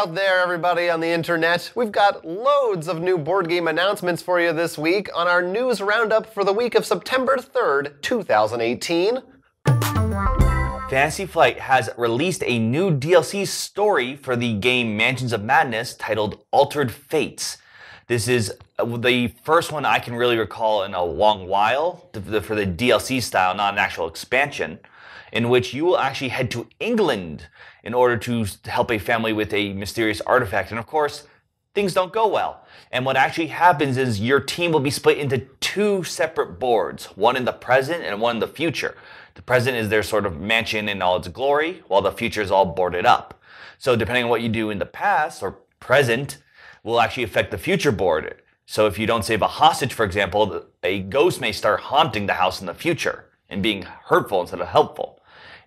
out there, everybody on the internet. We've got loads of new board game announcements for you this week on our news roundup for the week of September 3rd, 2018. Fantasy Flight has released a new DLC story for the game Mansions of Madness titled Altered Fates. This is the first one I can really recall in a long while for the DLC style, not an actual expansion, in which you will actually head to England in order to help a family with a mysterious artifact. And of course, things don't go well. And what actually happens is your team will be split into two separate boards, one in the present and one in the future. The present is their sort of mansion in all its glory, while the future is all boarded up. So depending on what you do in the past or present will actually affect the future board. So if you don't save a hostage, for example, a ghost may start haunting the house in the future and being hurtful instead of helpful.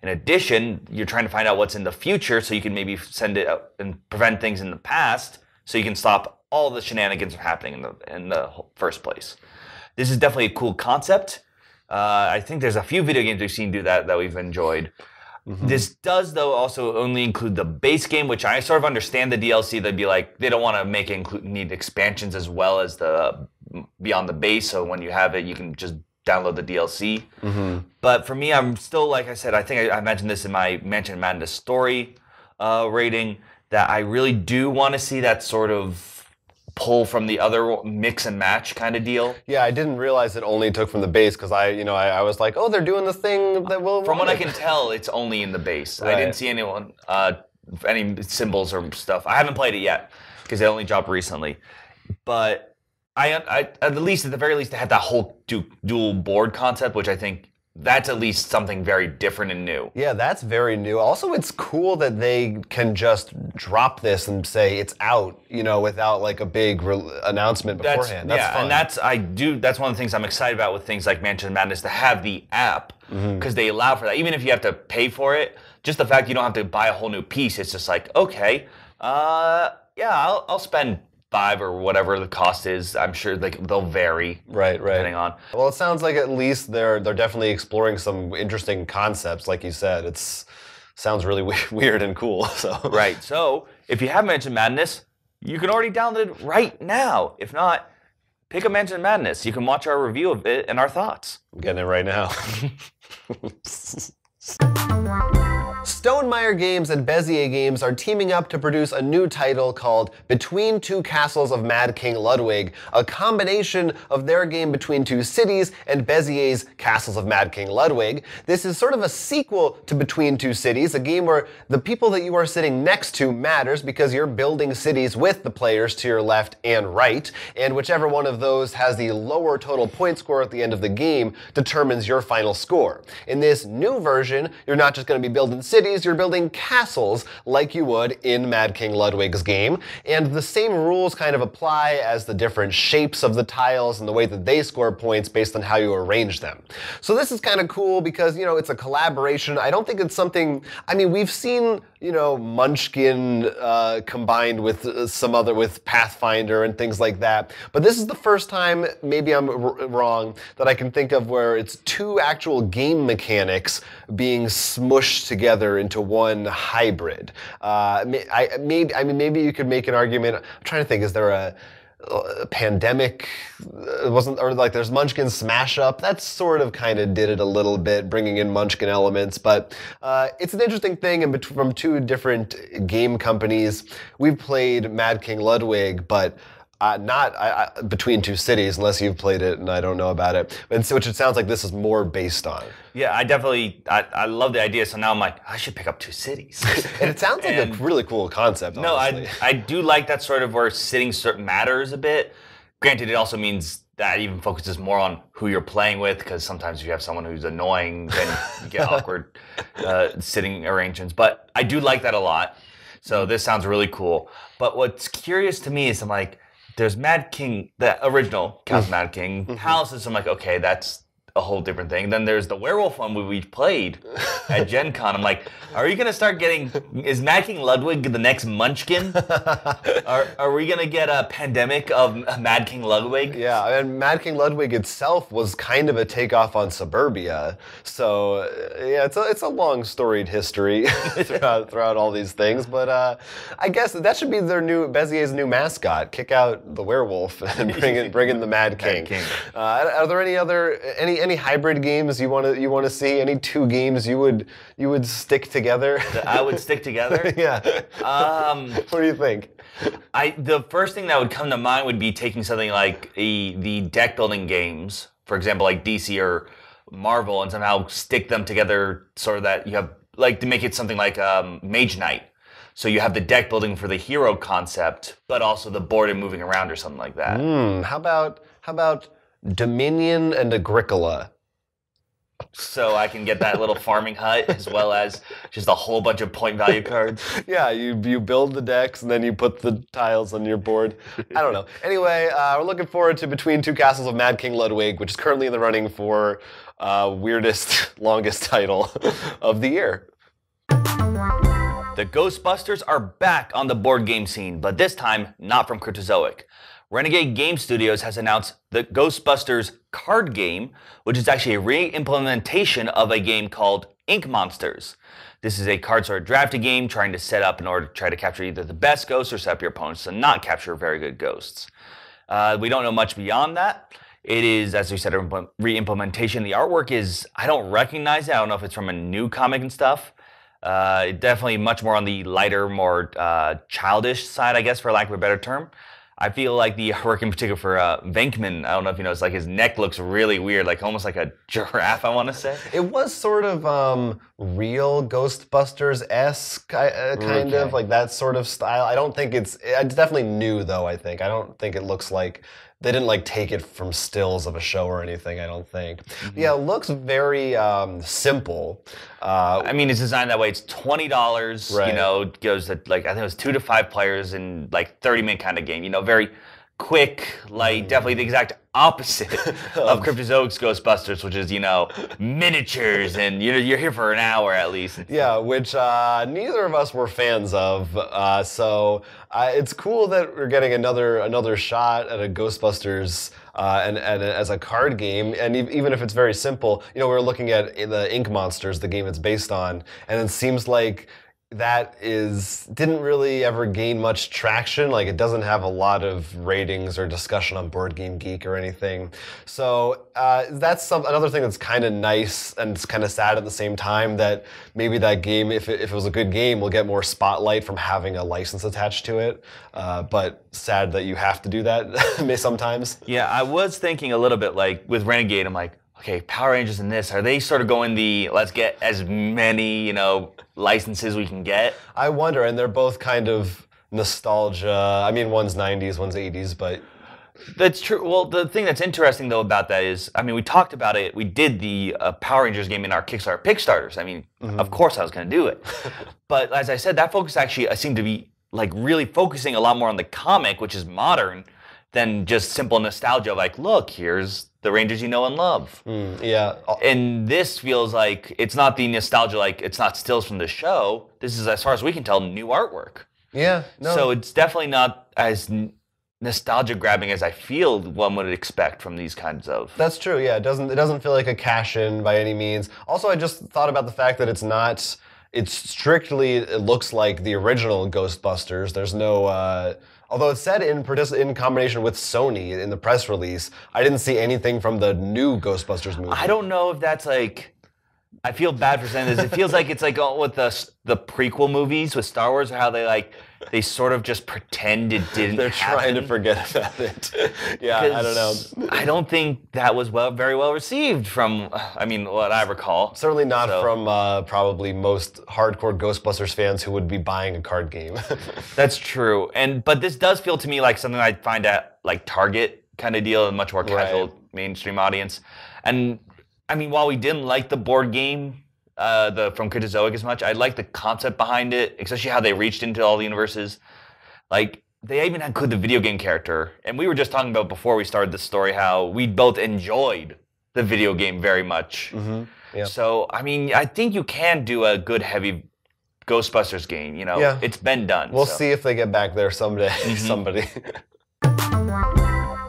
In addition, you're trying to find out what's in the future so you can maybe send it out and prevent things in the past so you can stop all the shenanigans from happening in the first place. This is definitely a cool concept. I think there's a few video games we've seen do that we've enjoyed. Mm-hmm. This does, though, also only include the base game, which I sort of understand the DLC. They'd be like, they don't want to make it need expansions as well as the beyond the base. So when you have it, you can just download the DLC. Mm-hmm. But for me, I'm still, like I said, I think I mentioned this in my Mansion Madness story rating, that I really do want to see that sort of pull from the other mix and match kind of deal. Yeah, I didn't realize it only took from the base because I was like, oh, they're doing the thing that will. From what I can tell, it's only in the base. Right. I didn't see any symbols or stuff. I haven't played it yet because it only dropped recently. But I at the very least, they had that whole dual board concept, which I think that's at least something very different and new. Yeah, that's very new. Also, it's cool that they can just drop this and say it's out, without like a big announcement beforehand. That's fun. And that's one of the things I'm excited about with things like Mansion of Madness, to have the app, because they allow for that. Even if you have to pay for it, just the fact you don't have to buy a whole new piece, it's just like, okay, I'll spend $5 or whatever the cost is. I'm sure they'll vary, right, depending on. Well, it sounds like at least they're definitely exploring some interesting concepts, like you said. Sounds really weird and cool. So right. So if you have Mansion Madness, you can already download it right now. If not, pick up Mansion Madness. You can watch our review of it and our thoughts. I'm getting it right now. Stonemaier Games and Bezier Games are teaming up to produce a new title called Between Two Castles of Mad King Ludwig, a combination of their game Between Two Cities and Bezier's Castles of Mad King Ludwig. This is sort of a sequel to Between Two Cities, a game where the people that you are sitting next to matters because you're building cities with the players to your left and right, and whichever one of those has the lower total point score at the end of the game determines your final score. In this new version, you're not just going to be building cities, you're building castles like you would in Mad King Ludwig's game, and the same rules kind of apply as the different shapes of the tiles and the way that they score points based on how you arrange them. So this is kind of cool because, it's a collaboration. I don't think it's something, we've seen, Munchkin combined with with Pathfinder and things like that, but this is the first time, maybe I'm wrong, that I can think of where it's two actual game mechanics being smushed together into one hybrid. Maybe you could make an argument. I'm trying to think, is there a Pandemic there's Munchkin Smash Up. That sort of kind of did it a little bit, bringing in Munchkin elements, but it's an interesting thing, and from two different game companies. We've played Mad King Ludwig, but not Between Two Cities, unless you've played it and I don't know about it, which it sounds like this is more based on. Yeah, I love the idea, so now I'm like, I should pick up Two Cities. And it sounds like a really cool concept, honestly. No, I do like that sort of where sitting matters a bit. Granted, it also means that even focuses more on who you're playing with, because sometimes if you have someone who's annoying, then you get awkward sitting arrangements. But I do like that a lot, so this sounds really cool. But what's curious to me is I'm like, there's Mad King, the original Mad King palaces. I'm like, okay, that's a whole different thing. Then there's the werewolf one we played at Gen Con. I'm like, are you going to start getting... Is Mad King Ludwig the next Munchkin? Are we going to get a pandemic of Mad King Ludwig? Yeah, and Mad King Ludwig itself was kind of a takeoff on Suburbia. So, yeah, it's a long storied history throughout all these things. But I guess that should be Bezier's new mascot. Kick out the werewolf and bring in the Mad King. Are there any hybrid games you want to see? Any two games you would stick together? I would stick together? Yeah. What do you think? The first thing that would come to mind would be taking something like the deck building games, for example, like DC or Marvel, and somehow stick them together so that you have, like, to make it something like Mage Knight. So you have the deck building for the hero concept, but also the board and moving around or something like that. How about Dominion and Agricola? So I can get that little farming hut as well as just a whole bunch of point value cards. Yeah, you build the decks and then you put the tiles on your board. I don't know. Anyway, we're looking forward to Between Two Castles of Mad King Ludwig, which is currently in the running for weirdest, longest title of the year. The Ghostbusters are back on the board game scene, but this time not from Cryptozoic. Renegade Game Studios has announced the Ghostbusters card game, which is actually a re-implementation of a game called Ink Monsters. This is a card sort of drafting game trying to set up in order to try to capture either the best ghosts or set up your opponents to not capture very good ghosts. We don't know much beyond that. It is, as we said, a re-implementation. The artwork is, I don't recognize it. I don't know if it's from a new comic and stuff. Definitely much more on the lighter, more childish side, I guess, for lack of a better term. I feel like the artwork in particular for Venkman, I don't know if you noticed, like his neck looks really weird, like almost like a giraffe, I want to say. It was sort of real Ghostbusters-esque, kind of, like that sort of style. I don't think it's definitely new, though, I think. I don't think it looks like... They didn't like take it from stills of a show or anything, I don't think. Yeah, it looks very simple. I mean, it's designed that way. It's $20, right. You know, it goes to like, I think it was 2 to 5 players in like 30-minute kind of game, you know, very quick, like definitely the exact opposite of Cryptozoic's Ghostbusters, which is, you know, miniatures and you're here for an hour at least. Yeah, which neither of us were fans of. So it's cool that we're getting another shot at a Ghostbusters and as a card game. And even if it's very simple, you know, we're looking at the Ink Monsters, the game it's based on, and it seems like that didn't really ever gain much traction. Like, it doesn't have a lot of ratings or discussion on Board Game Geek or anything. So that's another thing that's kind of nice and it's kind of sad at the same time, that maybe that game, if it was a good game, will get more spotlight from having a license attached to it. But sad that you have to do that sometimes. Yeah, I was thinking a little bit like with Renegade, I'm like, okay, Power Rangers and this, are they sort of going let's get as many, you know, licenses we can get? I wonder, and they're both kind of nostalgia. I mean, one's 90s, one's 80s, but... That's true. Well, the thing that's interesting, though, about that is, I mean, we talked about it. We did the Power Rangers game in our Kickstarter Pickstarters. I mean, of course I was going to do it. But as I said, that focus actually seemed to be, like, really focusing a lot more on the comic, which is modern, than just simple nostalgia. Like, look, here's the Rangers you know and love. Yeah. And this feels like it's not the nostalgia, like it's not stills from the show. This is, as far as we can tell, new artwork. Yeah. No. So it's definitely not as nostalgia grabbing as I feel one would expect from these kinds of. That's true. Yeah. It doesn't feel like a cash in by any means. Also, I just thought about the fact that it looks like the original Ghostbusters. There's no. Although it said in combination with Sony in the press release, I didn't see anything from the new Ghostbusters movie. I don't know if that's like... I feel bad for saying this. It feels like it's like with the prequel movies with Star Wars, how they sort of just pretend it didn't They're happen. trying to forget about it. Yeah, I don't know. I don't think that was very well received from, I mean, what I recall. Certainly not from probably most hardcore Ghostbusters fans who would be buying a card game. That's true. But this does feel to me like something I'd find at like Target kind of deal, a much more casual mainstream audience. And I mean, while we didn't like the board game from Cryptozoic as much, I like the concept behind it, especially how they reached into all the universes. Like, they even include the video game character. And we were just talking about before we started this story how we both enjoyed the video game very much. Yeah. So, I mean, I think you can do a good heavy Ghostbusters game. You know, Yeah. it's been done. We'll see if they get back there someday. Somebody.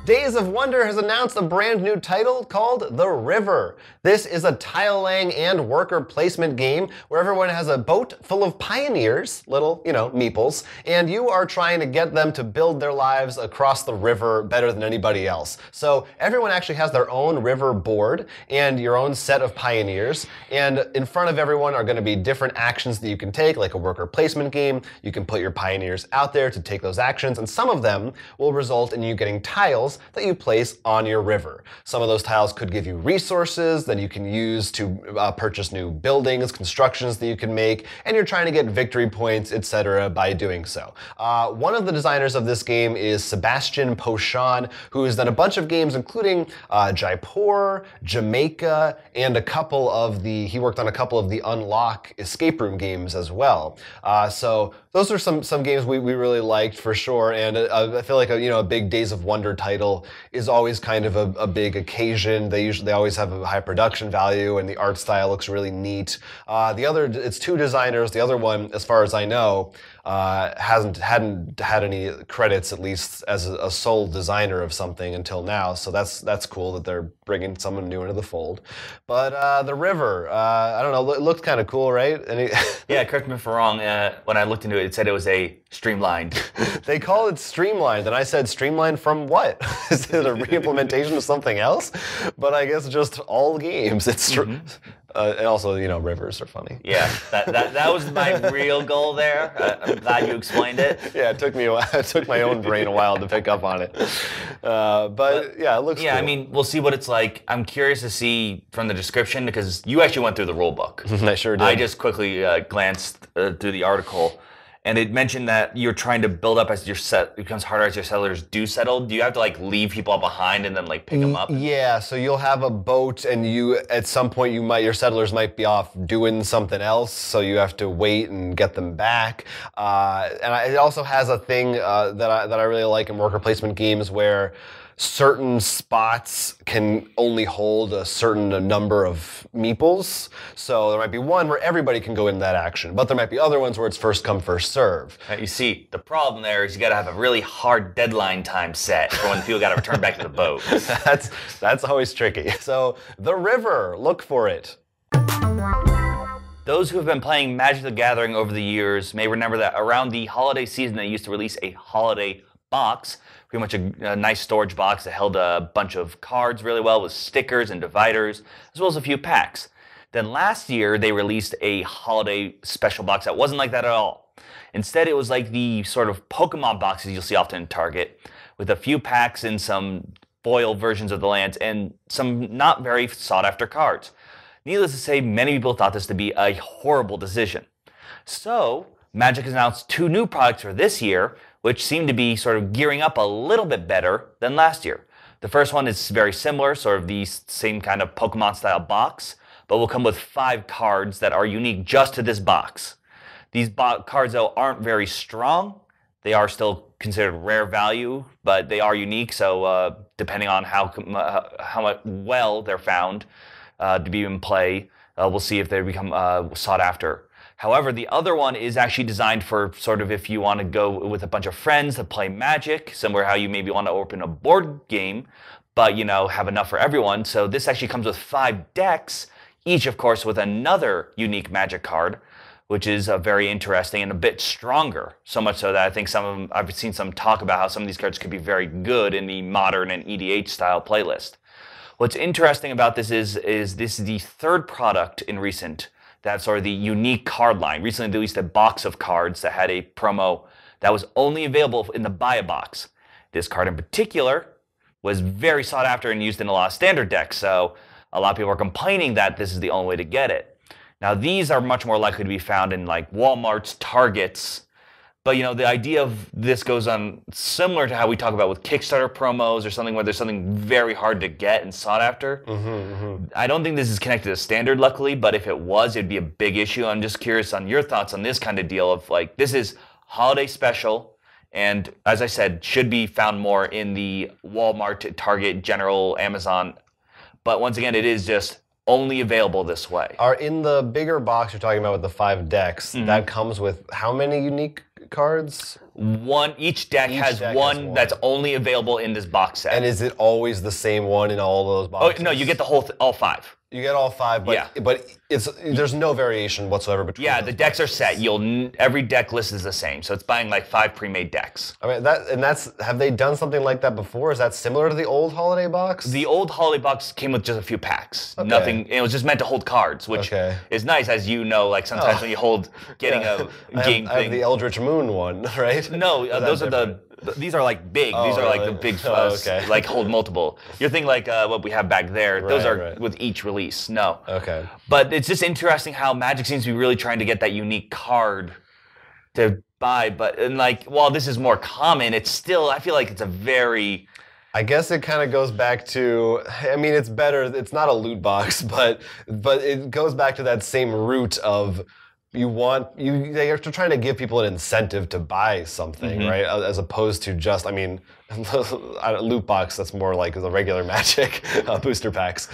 Days of Wonder has announced a brand new title called The River. This is a tile-laying and worker placement game where everyone has a boat full of pioneers, little, meeples, and you are trying to get them to build their lives across the river better than anybody else. So everyone actually has their own river board and your own set of pioneers, and in front of everyone are going to be different actions that you can take, like a worker placement game. You can put your pioneers out there to take those actions, and some of them will result in you getting tiles that you place on your river. Some of those tiles could give you resources that you can use to purchase new buildings, constructions that you can make, and you're trying to get victory points, etc. by doing so. One of the designers of this game is Sebastian Pochon, who has done a bunch of games including Jaipur, Jamaica, and he worked on a couple of the Unlock escape room games as well. So those are some games we really liked for sure, and I feel like a big Days of Wonder title is always kind of a big occasion. They always have a high production value, and the art style looks really neat. It's two designers. The other one, as far as I know, hadn't had any credits, at least as a sole designer of something until now. So that's cool that they're bringing someone new into the fold. But The River, I don't know, it looked kind of cool, right? Yeah, correct me if I'm wrong. When I looked into it, it said it was a streamlined. They call it streamlined, and I said streamlined from what? Is it a re-implementation of something else? But I guess just all games. It's and also, rivers are funny. Yeah, that was my real goal there. I'm glad you explained it. Yeah, it took me a while. It took my own brain a while to pick up on it. But yeah, it looks cool. I mean, we'll see what it's like. I'm curious to see from the description, because you actually went through the rule book. I sure did. I just quickly glanced through the article. And it mentioned that you're trying to build up as it becomes harder as your settlers do settle. Do you have to leave people behind and then pick them up? Yeah, so you'll have a boat, and at some point your settlers might be off doing something else, so you have to wait and get them back. It also has a thing that I really like in worker placement games where certain spots can only hold a certain number of meeples. So there might be one where everybody can go in that action, but there might be other ones where it's first come, first serve. You see, the problem there is you got to have a really hard deadline time set for when people got to return back to the boat. That's always tricky. So The River, look for it. Those who have been playing Magic the Gathering over the years may remember that around the holiday season they used to release a holiday box, pretty much a nice storage box that held a bunch of cards really well with stickers and dividers, as well as a few packs. Then last year they released a holiday special box that wasn't like that at all. Instead, it was like the sort of Pokemon boxes you'll see often in Target, with a few packs and some foil versions of the lands and some not very sought after cards. Needless to say, many people thought this to be a horrible decision. So Magic has announced two new products for this year, which seem to be sort of gearing up a little bit better than last year. The first one is very similar, sort of the same kind of Pokemon-style box, but will come with 5 cards that are unique just to this box. These cards, though, aren't very strong. They are still considered rare value, but they are unique, so depending on how well they're found to be in play, we'll see if they become sought after. However, the other one is actually designed for sort of if you want to go with a bunch of friends to play Magic, similar how you maybe want to open a board game, but have enough for everyone. So this actually comes with 5 decks, each of course with another unique Magic card, which is very interesting and a bit stronger. So much so that I think I've seen some talk about how some of these cards could be very good in the Modern and EDH style playlist. What's interesting about this is this is the third product in recent that sort of the unique card line. Recently they released a box of cards that had a promo that was only available in the buy a box. This card in particular was very sought after and used in a lot of standard decks, so a lot of people are complaining that this is the only way to get it. Now these are much more likely to be found in Walmart's, Targets, but the idea of this goes on similar to how we talk about with Kickstarter promos or something where there's something very hard to get and sought after. I don't think this is connected to standard, luckily, but if it was, it'd be a big issue. I'm just curious on your thoughts on this kind of deal of this is holiday special, and as I said, should be found more in the Walmart, Target, General, Amazon. But once again, it is just only available this way. Are in the bigger box you're talking about with the 5 decks, that comes with how many unique cards? Each deck has one that's only available in this box set. And is it always the same one in all those boxes? Oh, no, you get the all 5. You get all 5, but there's no variation whatsoever between. Yeah, the decks are set. Every deck list is the same, so it's buying like 5 pre-made decks. I mean have they done something like that before? Is that similar to the old holiday box? The old holiday box came with just a few packs. Okay. Nothing. It was just meant to hold cards, which is nice, as you know. Like sometimes when you hold getting a game thing. I have the Eldritch Moon one, right? No, those are these are like big. These are like the big like hold multiple. You're thinking like what we have back there. Those are with each release. No. Okay. But it's just interesting how Magic seems to be really trying to get that unique card to buy. And while this is more common, it's still, I feel like it's a very... I guess it kind of goes back to, I mean, it's better, it's not a loot box, but it goes back to that same root of they're trying to give people an incentive to buy something, right? As opposed to just, I mean, loot box, that's more like the regular Magic booster packs.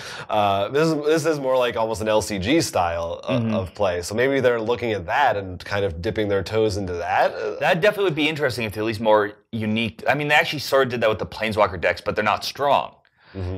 This is more like almost an LCG style of play. So maybe they're looking at that and kind of dipping their toes into that. That definitely would be interesting if they're at least more unique. I mean, they actually sort of did that with the Planeswalker decks, but they're not strong.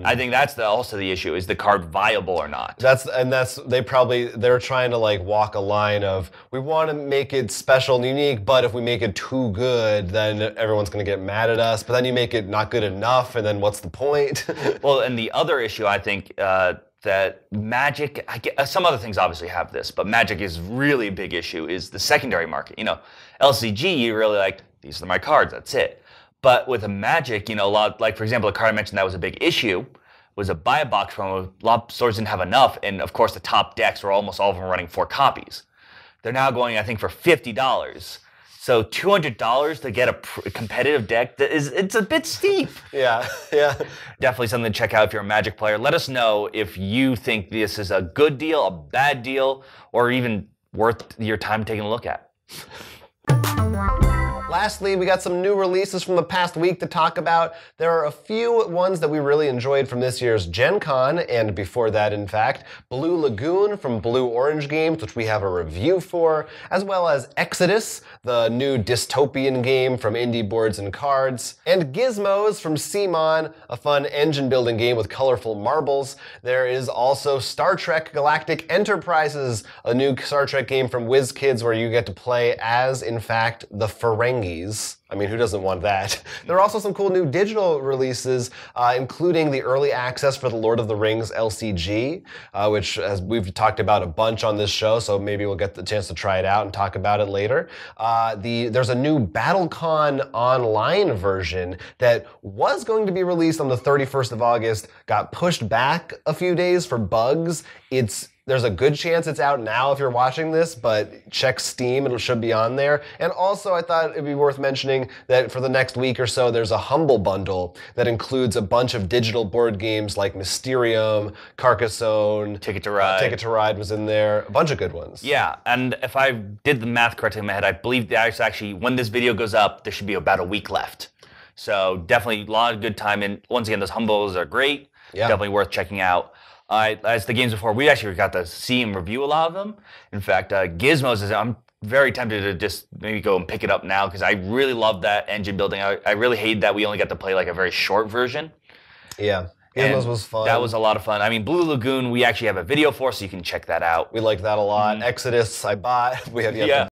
I think that's also the issue, is the card viable or not? They're trying to like walk a line of, we want to make it special and unique, but if we make it too good, then everyone's going to get mad at us. But then you make it not good enough, and then what's the point? Well, and the other issue, I think, that Magic, some other things obviously have this, but Magic is really a big issue, is the secondary market. LCG, you really like, these are my cards, that's it. But with a Magic, a lot, like for example, the card I mentioned that was a big issue was a buy a box promo. A lot of stores didn't have enough, and of course the top decks were almost all of them running 4 copies. They're now going, I think, for $50. So $200 to get a competitive deck, it's a bit steep. Yeah. Definitely something to check out if you're a Magic player. Let us know if you think this is a good deal, a bad deal, or even worth your time taking a look at. Lastly, we got some new releases from the past week to talk about. There are a few ones that we really enjoyed from this year's Gen Con, and before that, in fact, Blue Lagoon from Blue Orange Games, which we have a review for, as well as Exodus, the new dystopian game from Indie Boards and Cards, and Gizmos from CMON, a fun engine-building game with colorful marbles. There is also Star Trek Galactic Enterprises, a new Star Trek game from WizKids where you get to play as, in fact, the Ferengi. I mean, who doesn't want that? There are also some cool new digital releases, including the early access for the Lord of the Rings LCG, which as we've talked about a bunch on this show, so maybe we'll get the chance to try it out and talk about it later. There's a new BattleCon online version that was going to be released on the 31st of August, got pushed back a few days for bugs. There's a good chance it's out now if you're watching this, but check Steam, it should be on there. And also, I thought it'd be worth mentioning that for the next week or so, there's a Humble Bundle that includes a bunch of digital board games like Mysterium, Carcassonne, Ticket to Ride. Ticket to Ride was in there. A bunch of good ones. Yeah, and if I did the math correctly in my head, I believe that actually, when this video goes up, there should be about a week left. So definitely a lot of good time. And once again, those Humbles are great. Yeah. Definitely worth checking out. As the games before, we actually got to see and review a lot of them. In fact, Gizmos I'm very tempted to just maybe go and pick it up now because I really love that engine building. I really hate that we only got to play like a very short version. Yeah. Gizmos was fun. That was a lot of fun. I mean, Blue Lagoon, we actually have a video for, so you can check that out. We like that a lot. Exodus, I bought. We have yet to